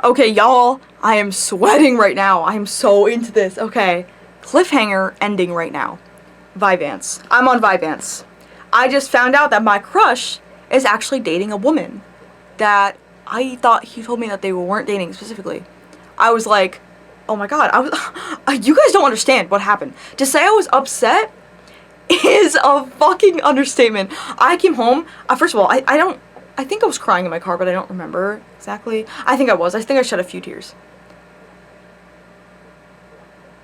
Okay, y'all, I am sweating right now. I am so into this. Okay, cliffhanger ending right now. Vyvanse. I'm on Vyvanse. I just found out that my crush is actually dating a woman that I thought he told me that they weren't dating specifically. I was like, oh my god, you guys don't understand what happened. To say I was upset is a fucking understatement. I came home, first of all, I think I was crying in my car, but I don't remember exactly. I think I was. I think I shed a few tears.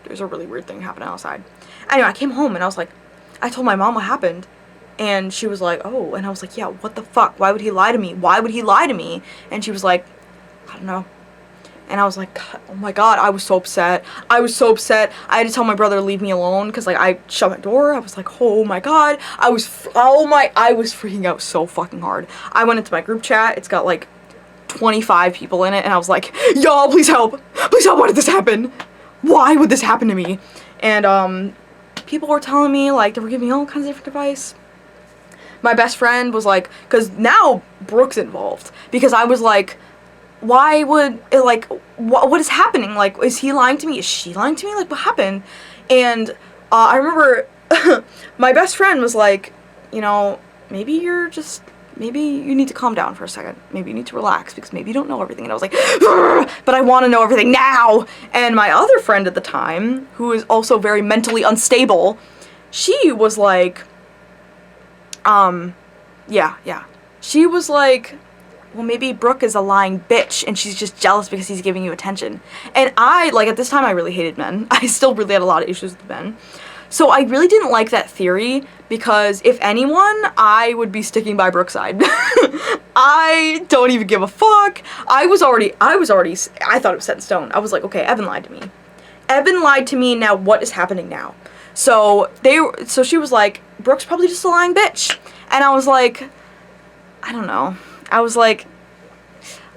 There's a really weird thing happening outside. Anyway, I came home and I was like, I told my mom what happened. And she was like, oh. And I was like, yeah, what the fuck? Why would he lie to me? Why would he lie to me? And she was like, I don't know. And I was like, oh my god, I was so upset. I was so upset. I had to tell my brother to leave me alone because, like, I shut my door. I was like, oh my god. I was freaking out so fucking hard. I went into my group chat. It's got, like, 25 people in it. And I was like, y'all, please help. Please help. Why did this happen? Why would this happen to me? And, people were telling me, like, they were giving me all kinds of different advice. My best friend was like, because now Brooke's involved. Because I was like, why would, like, what is happening? Like, is he lying to me? Is she lying to me? Like, what happened? And I remember my best friend was like, you know, maybe you need to calm down for a second. Maybe you need to relax because maybe you don't know everything. And I was like, but I want to know everything now. And my other friend at the time, who is also very mentally unstable, she was like, yeah. She was like, well, maybe Brooke is a lying bitch and she's just jealous because he's giving you attention. And I, like, at this time I really hated men. I still really had a lot of issues with men. So I really didn't like that theory because if anyone, I would be sticking by Brooke's side. I don't even give a fuck. I thought it was set in stone. I was like, okay, Evan lied to me. Evan lied to me, now what is happening now? So she was like, Brooke's probably just a lying bitch. And I was like, I don't know. I was like,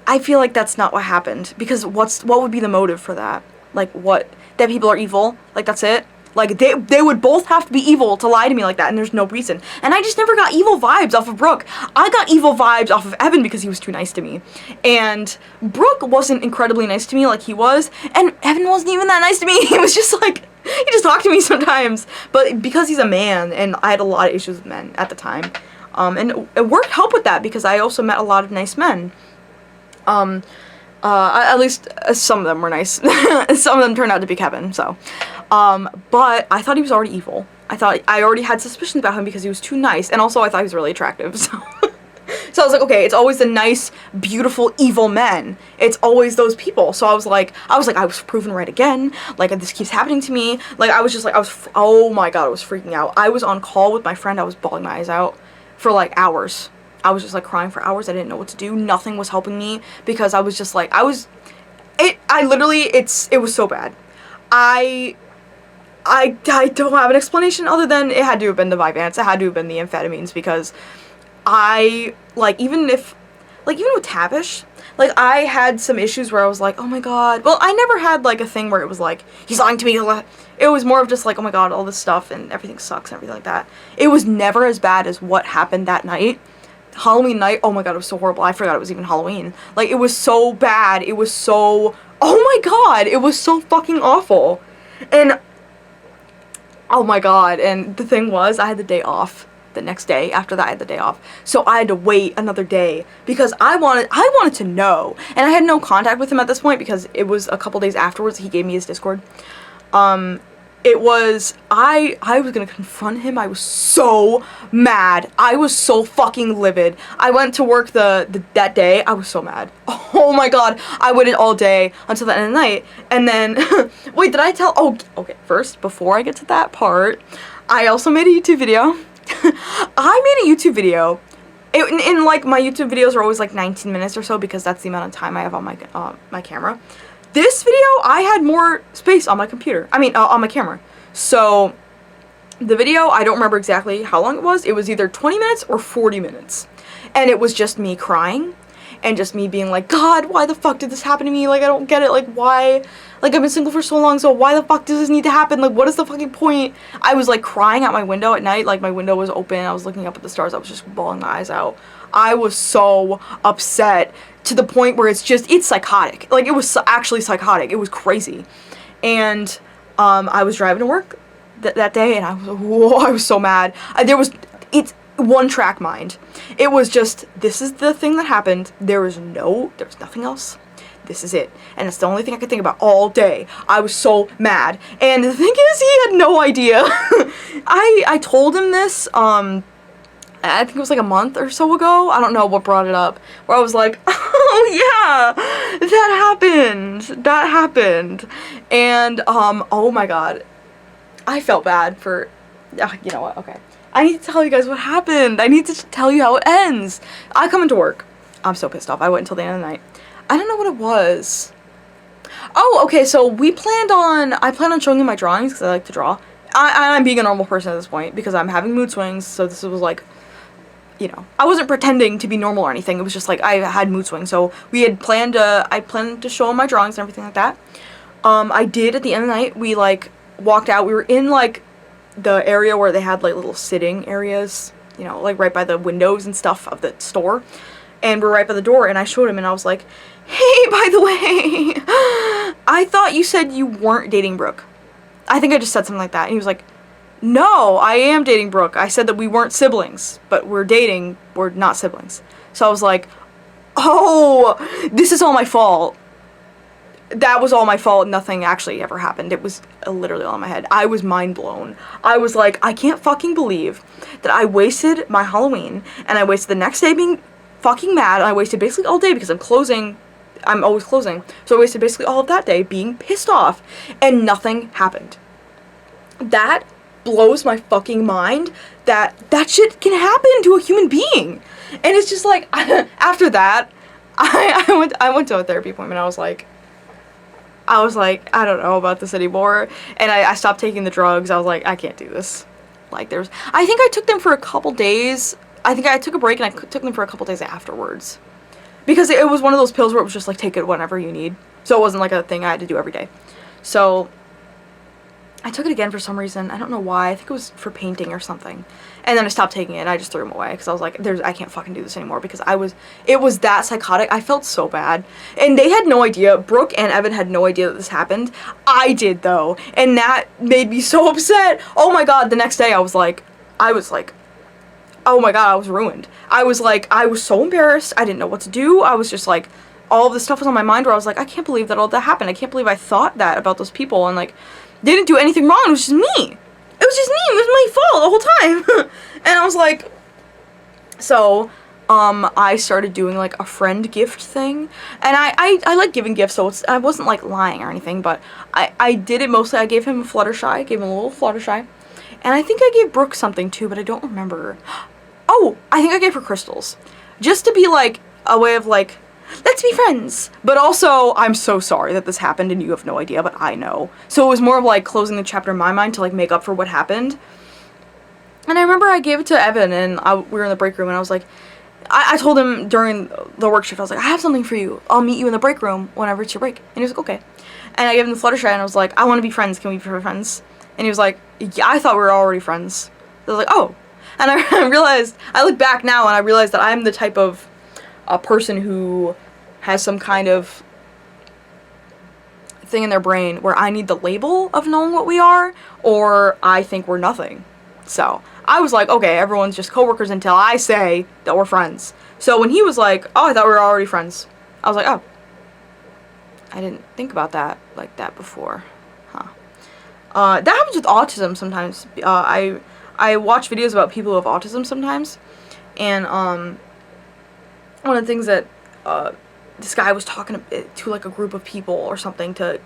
I feel like that's not what happened. Because what would be the motive for that? Like, what? That people are evil? Like, that's it? Like, they would both have to be evil to lie to me like that, and there's no reason. And I just never got evil vibes off of Brooke. I got evil vibes off of Evan because he was too nice to me. And Brooke wasn't incredibly nice to me like he was, and Evan wasn't even that nice to me. He was just like, he just talked to me sometimes. But because he's a man, and I had a lot of issues with men at the time, and it worked help with that because I also met a lot of nice men. At least some of them were nice. Some of them turned out to be Kevin, so. But I thought he was already evil. I already had suspicions about him because he was too nice, and also I thought he was really attractive, so. So I was like, okay, it's always the nice, beautiful, evil men. It's always those people. So I was proven right again. Like, this keeps happening to me. Like, I was just like, oh my god, I was freaking out. I was on call with my friend. I was bawling my eyes out for, like, hours. I was just, like, crying for hours. I didn't know what to do. Nothing was helping me because I was just, like, it was so bad. I don't have an explanation other than it had to have been the Vyvanse. It had to have been the amphetamines because even with Tavish, like, I had some issues where I was like, oh my god. Well, I never had, like, a thing where it was like, he's lying to me. It was more of just like, oh my god, all this stuff and everything sucks and everything like that. It was never as bad as what happened that night. Halloween night, oh my god, it was so horrible. I forgot it was even Halloween. Like, it was so bad. It was so, oh my god, it was so fucking awful. And, oh my god, and the thing was, I had the day off. The next day, after that, I had the day off. So I had to wait another day because I wanted to know. And I had no contact with him at this point because it was a couple days afterwards he gave me his Discord. I was gonna confront him. I was so mad. I was so fucking livid. I went to work that day. I was so mad. Oh my god. I waited all day until the end of the night. And then, wait, did I tell? Oh, okay. First, before I get to that part, I also made a YouTube video. I made a YouTube video. In like, my YouTube videos are always like 19 minutes or so because that's the amount of time I have on my camera. This video, I had more space on my computer. On my camera. So, the video, I don't remember exactly how long it was. It was either 20 minutes or 40 minutes. And it was just me crying. And just me being like, God, why the fuck did this happen to me? Like, I don't get it. Like, why? Like, I've been single for so long, so why the fuck does this need to happen? Like, what is the fucking point? I was, like, crying out my window at night. Like, my window was open. I was looking up at the stars. I was just bawling my eyes out. I was so upset to the point where it's psychotic. Like, it was actually psychotic. It was crazy. And I was driving to work that day, and I was so mad. It's one track mind. It was just, this is the thing that happened. There was nothing else. This is it. And it's the only thing I could think about all day. I was so mad. And the thing is, he had no idea. I told him this, I think it was like a month or so ago. I don't know what brought it up. Where I was like, oh yeah, that happened. And, oh my god. I felt bad for, you know what, okay. I need to tell you guys what happened. I need to tell you how it ends. I come into work. I'm so pissed off. I wait until the end of the night. I don't know what it was. Oh, okay, so I planned on showing you my drawings, because I like to draw. I'm being a normal person at this point, because I'm having mood swings, so this was like, you know, I wasn't pretending to be normal or anything. It was just like, I had mood swings, so I planned to show him my drawings and everything like that. I did at the end of the night. We, like, walked out. We were in, like, the area where they had, like, little sitting areas, you know, like, right by the windows and stuff of the store. And we're right by the door, and I showed him, and I was like, hey, by the way, I thought you said you weren't dating Brooke. I think I just said something like that. And he was like, no, I am dating Brooke. I said that we weren't siblings, but we're dating. We're not siblings. So I was like, oh, this is all my fault. That was all my fault. Nothing actually ever happened. It was literally all in my head. I was mind blown. I was like, I can't fucking believe that I wasted my Halloween, and I wasted the next day being fucking mad, and I wasted basically all day because I'm always closing. So I wasted basically all of that day being pissed off, and nothing happened. That blows my fucking mind that shit can happen to a human being. And it's just like, after that, I went to a therapy appointment. I was like, I don't know about this anymore. And I stopped taking the drugs. I was like, I can't do this. Like, I think I took them for a couple days. I think I took a break, and I took them for a couple days afterwards. Because it was one of those pills where it was just like, take it whenever you need. So it wasn't like a thing I had to do every day. So I took it again for some reason. I don't know why. I think it was for painting or something. And then I stopped taking it, and I just threw them away. Because I was like, I can't fucking do this anymore. Because it was that psychotic. I felt so bad. And they had no idea. Brooke and Evan had no idea that this happened. I did, though. And that made me so upset. Oh my god, the next day I was like, oh my god, I was ruined. I was so embarrassed. I didn't know what to do. I was just like, all of this stuff was on my mind where I was like, I can't believe that all that happened. I can't believe I thought that about those people, and like, they didn't do anything wrong. It was just me. It was just me. It was my fault the whole time. And I was like, so, I started doing like a friend gift thing, and I like giving gifts, so I wasn't like lying or anything, but I did it mostly. I gave him a Fluttershy, gave him a little Fluttershy, and I think I gave Brooke something too, but I don't remember. Oh, I think I gave her crystals. Just to be like, a way of like, let's be friends. But also, I'm so sorry that this happened and you have no idea, but I know. So it was more of like closing the chapter in my mind to like make up for what happened. And I remember I gave it to Evan, and we were in the break room, and I was like, I told him during the work shift, I was like, I have something for you. I'll meet you in the break room whenever it's your break. And he was like, okay. And I gave him the Fluttershy, and I was like, I want to be friends. Can we be friends? And he was like, yeah, I thought we were already friends. I was like, oh. And I realized, I look back now, and I realized that I'm the type of a person who has some kind of thing in their brain where I need the label of knowing what we are, or I think we're nothing. So I was like, okay, everyone's just coworkers until I say that we're friends. So when he was like, oh, I thought we were already friends, I was like, oh, I didn't think about that like that before. Huh. That happens with autism sometimes. I watch videos about people who have autism sometimes, and one of the things that this guy was talking to like a group of people or something to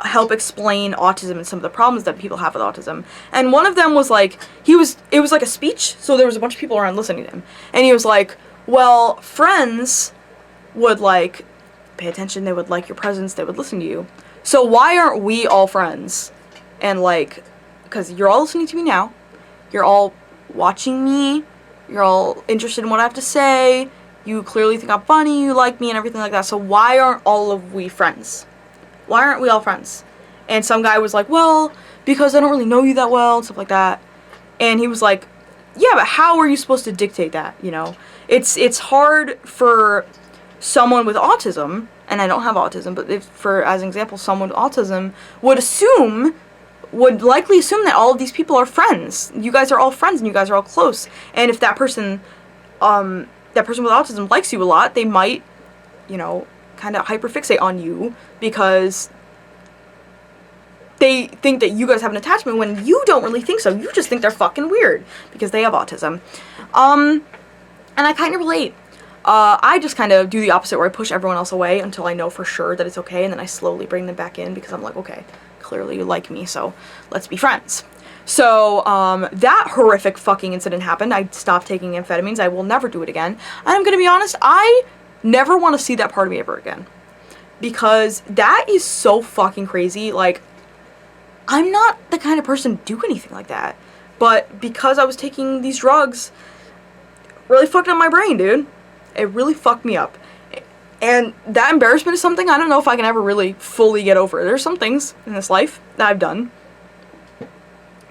help explain autism and some of the problems that people have with autism. And one of them was like, it was like a speech, so there was a bunch of people around listening to him. And he was like, well, friends would like pay attention, they would like your presence, they would listen to you. So why aren't we all friends? And like, because you're all listening to me now, you're all watching me, you're all interested in what I have to say, you clearly think I'm funny, you like me and everything like that, so why aren't all of we friends? Why aren't we all friends? And some guy was like, well, because I don't really know you that well, and stuff like that. And he was like, yeah, but how are you supposed to dictate that, you know? It's hard for someone with autism, and I don't have autism, but if, for as an example, someone with autism would likely assume that all of these people are friends. You guys are all friends and you guys are all close. And if that person with autism likes you a lot, they might, you know, kind of hyperfixate on you because they think that you guys have an attachment when you don't really think so. You just think they're fucking weird because they have autism. And I kind of relate. I just kind of do the opposite where I push everyone else away until I know for sure that it's okay, and then I slowly bring them back in because I'm like, okay, clearly you like me, so let's be friends. So, that horrific fucking incident happened. I stopped taking amphetamines. I will never do it again. And I'm gonna be honest, I never want to see that part of me ever again. Because that is so fucking crazy. Like, I'm not the kind of person to do anything like that. But because I was taking these drugs, it really fucked up my brain, dude. It really fucked me up. And that embarrassment is something I don't know if I can ever really fully get over. There's some things in this life that I've done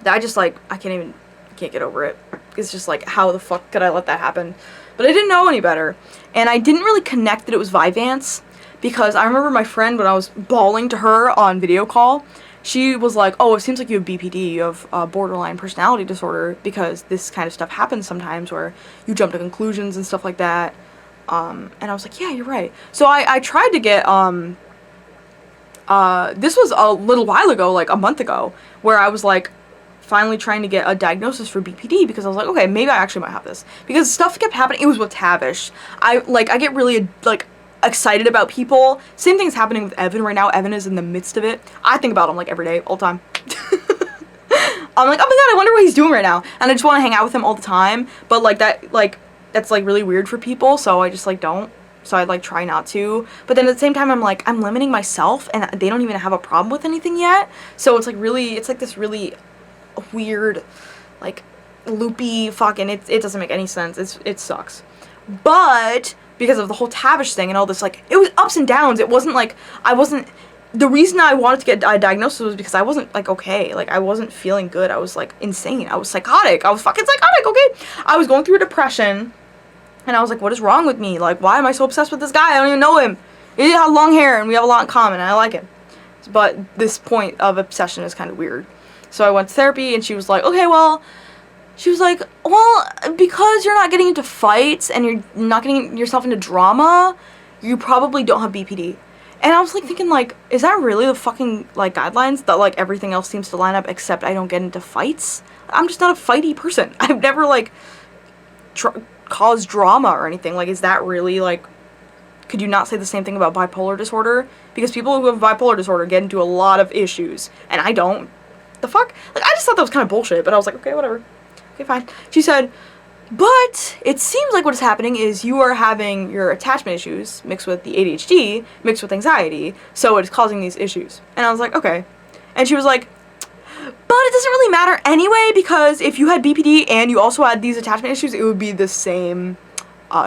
that I just, like, I can't get over it. It's just like, how the fuck could I let that happen? But I didn't know any better. And I didn't really connect that it was Vyvanse, because I remember my friend, when I was bawling to her on video call, she was like, oh, it seems like you have BPD, you have borderline personality disorder, because this kind of stuff happens sometimes where you jump to conclusions and stuff like that. And I was like, yeah, you're right. So I tried to get, this was a little while ago, like a month ago, where I was like, finally trying to get a diagnosis for BPD, because I was like, okay, maybe I actually might have this. Because stuff kept happening. It was with Tavish. I get really, like, excited about people. Same thing's happening with Evan right now. Evan is in the midst of it. I think about him, like, every day, all the time. I'm like, oh my god, I wonder what he's doing right now. And I just want to hang out with him all the time. But, like, that's, like, really weird for people, so I just, like, don't. So I, like, try not to. But then at the same time, I'm, like, I'm limiting myself, and they don't even have a problem with anything yet. So it's, like, really, it's, like, this really weird, like, loopy fucking, it doesn't make any sense. It sucks. But because of the whole Tavish thing and all this, like, it was ups and downs. It wasn't like the reason I wanted to get a diagnosis was because I wasn't, like, okay. Like, I wasn't feeling good. I was, like, insane. I was psychotic. I was fucking psychotic, okay? I was going through a depression, and I was like, what is wrong with me? Like, why am I so obsessed with this guy? I don't even know him. He has long hair, and we have a lot in common, and I like him. But this point of obsession is kind of weird. So I went to therapy, and she was like, okay, well, because you're not getting into fights and you're not getting yourself into drama, you probably don't have BPD. And I was, like, thinking, like, is that really the fucking, like, guidelines? That, like, everything else seems to line up except I don't get into fights? I'm just not a fighty person. I've never, like, caused drama or anything. Like, is that really, like, could you not say the same thing about bipolar disorder? Because people who have bipolar disorder get into a lot of issues, and I don't. The fuck? Like, I just thought that was kind of bullshit, but I was like, okay, whatever. Okay, fine. She said, but it seems like what is happening is you are having your attachment issues mixed with the ADHD, mixed with anxiety, so it is causing these issues. And I was like, okay. And she was like, but it doesn't really matter anyway, because if you had BPD and you also had these attachment issues, it would be the same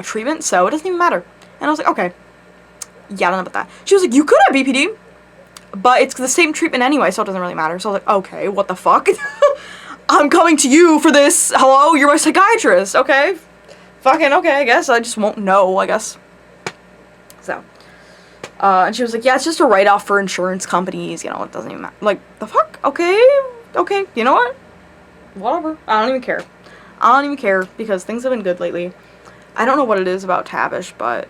treatment, so it doesn't even matter. And I was like, okay. Yeah, I don't know about that. She was like, you could have BPD, but it's the same treatment anyway, so it doesn't really matter. So I was like, okay, what the fuck? I'm coming to you for this. Hello, you're my psychiatrist. Okay. Fucking okay, I guess. I just won't know, I guess. So. And she was like, yeah, it's just a write-off for insurance companies. You know, it doesn't even matter. Like, the fuck? Okay. Okay. You know what? Whatever. I don't even care. I don't even care because things have been good lately. I don't know what it is about Tavish, but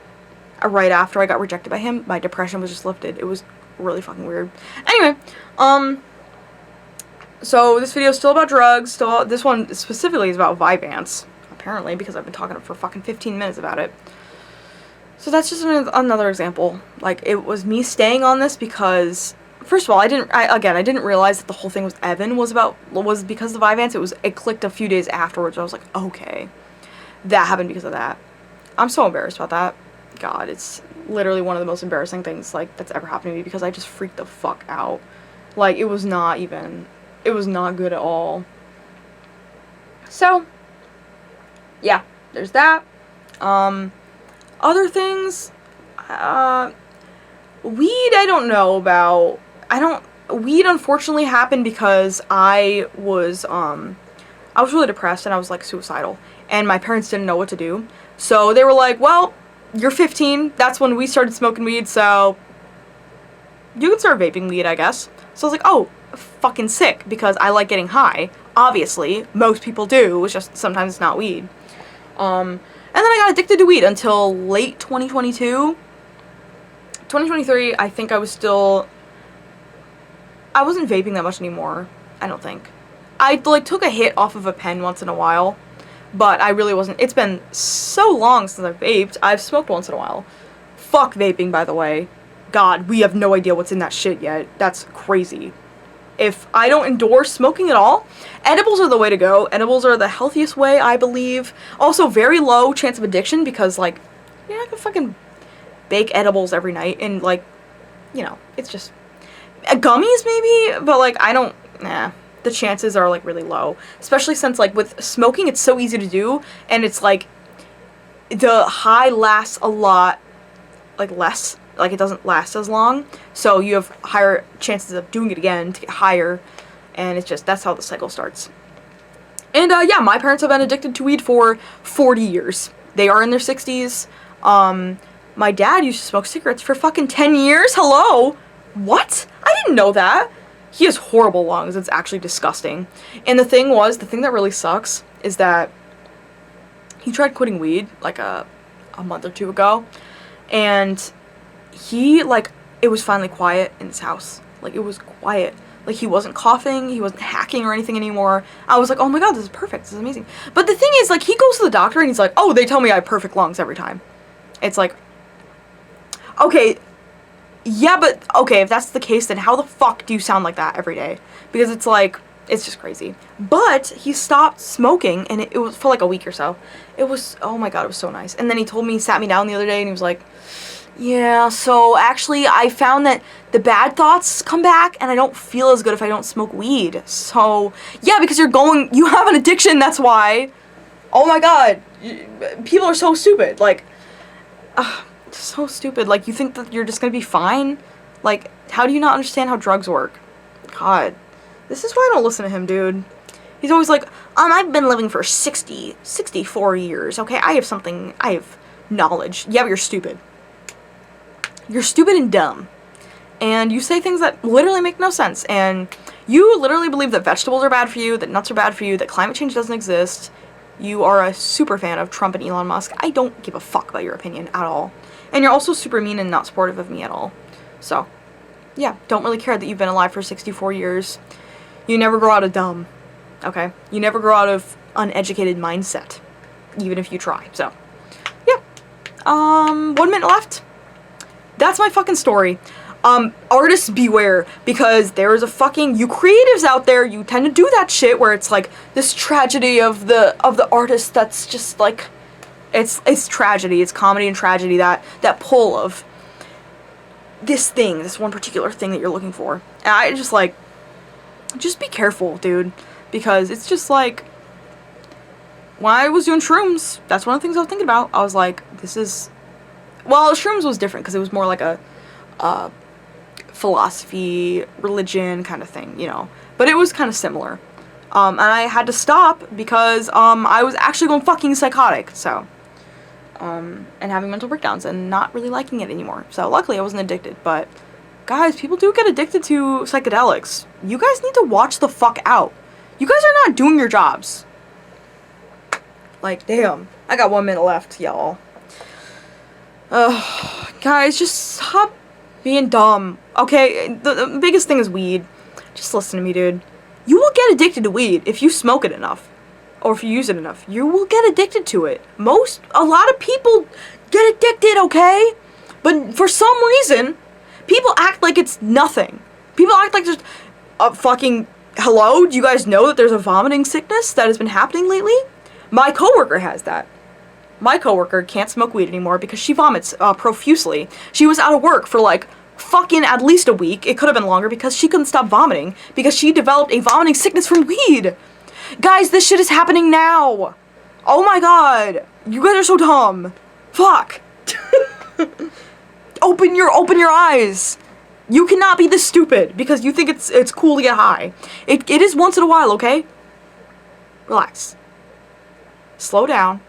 right after I got rejected by him, my depression was just lifted. It was really fucking weird. Anyway, so this video is still about drugs. This one specifically is about Vyvanse, apparently, because I've been talking for fucking 15 minutes about it. So that's just another example. Like, it was me staying on this because, first of all, I didn't realize that the whole thing with Evan was because of Vyvanse. It clicked a few days afterwards. I was like, okay, that happened because of that. I'm so embarrassed about that. God, it's literally one of the most embarrassing things, like, that's ever happened to me, because I just freaked the fuck out. Like, it was not good at all. So, yeah, there's that. Other things, weed, I don't know about. Weed unfortunately happened because I was really depressed and I was, like, suicidal. And my parents didn't know what to do. So they were like, well, you're 15, that's when we started smoking weed, so you can start vaping weed, I guess. So I was like, oh, fucking sick, because I like getting high. Obviously, most people do, it's just sometimes it's not weed. And then I got addicted to weed until late 2022. 2023, I think I wasn't vaping that much anymore, I don't think. I, like, took a hit off of a pen once in a while, but I really wasn't. It's been so long since I've vaped. I've smoked once in a while. Fuck vaping, by the way. God, we have no idea what's in that shit yet. That's crazy. If I don't endorse smoking at all, edibles are the way to go. Edibles are the healthiest way, I believe. Also, very low chance of addiction because, like, you're not gonna fucking bake edibles every night and, like, you know, it's just gummies maybe, but, like, I don't, the chances are, like, really low. Especially since, like, with smoking, it's so easy to do, and it's, like, the high lasts a lot, like, less. Like, it doesn't last as long, so you have higher chances of doing it again to get higher, and it's just, that's how the cycle starts. And, yeah, my parents have been addicted to weed for 40 years. They are in their 60s. My dad used to smoke cigarettes for fucking 10 years? Hello? What? I didn't know that. He has horrible lungs. It's actually disgusting. And the thing that really sucks is that he tried quitting weed, like, a month or two ago, and he, like, it was finally quiet in his house. Like, it was quiet. Like, he wasn't coughing, he wasn't hacking or anything anymore. I was like, oh my god, this is perfect, this is amazing. But the thing is, like, he goes to the doctor and he's like, oh, they tell me I have perfect lungs every time. It's like, okay, yeah, but, okay, if that's the case, then how the fuck do you sound like that every day? Because it's like, it's just crazy. But he stopped smoking, and it was for like a week or so. It was, oh my god, it was so nice. And then he told me, he sat me down the other day, and he was like, yeah, so actually I found that the bad thoughts come back and I don't feel as good if I don't smoke weed. So, yeah, because you have an addiction, that's why. Oh my god, people are so stupid, like, so stupid. Like, you think that you're just gonna be fine? Like, how do you not understand how drugs work? God, this is why I don't listen to him, dude. He's always like, I've been living for 64 years, okay? I have knowledge. Yeah, but you're stupid. You're stupid and dumb. And you say things that literally make no sense. And you literally believe that vegetables are bad for you, that nuts are bad for you, that climate change doesn't exist. You are a super fan of Trump and Elon Musk. I don't give a fuck about your opinion at all. And you're also super mean and not supportive of me at all. So, yeah, don't really care that you've been alive for 64 years. You never grow out of dumb. Okay? You never grow out of uneducated mindset. Even if you try. So, yeah. 1 minute left. That's my fucking story. Artists beware, because there's you creatives out there, you tend to do that shit where it's like this tragedy of the artist that's just like, it's tragedy, it's comedy and tragedy, that pull of this one particular thing that you're looking for. And I just like, just be careful, dude, because it's just like, when I was doing shrooms, that's one of the things I was thinking about. I was like, well, shrooms was different because it was more like a philosophy, religion kind of thing, you know. But it was kind of similar. And I had to stop because I was actually going fucking psychotic, so. And having mental breakdowns and not really liking it anymore. So luckily I wasn't addicted, but guys, people do get addicted to psychedelics. You guys need to watch the fuck out. You guys are not doing your jobs. Like, damn. I got 1 minute left, y'all. Guys, just stop being dumb. Okay, the biggest thing is weed. Just listen to me, dude. You will get addicted to weed if you smoke it enough. Or if you use it enough. You will get addicted to it. A lot of people get addicted, okay? But for some reason, people act like it's nothing. People act like there's a fucking, hello? Do you guys know that there's a vomiting sickness that has been happening lately? My coworker has that. My coworker can't smoke weed anymore because she vomits profusely. She was out of work for like fucking at least a week. It could have been longer because she couldn't stop vomiting because she developed a vomiting sickness from weed. Guys, this shit is happening now. Oh my god. You guys are so dumb. Fuck. Open your eyes. You cannot be this stupid because you think it's cool to get high. It is once in a while, okay? Relax. Slow down.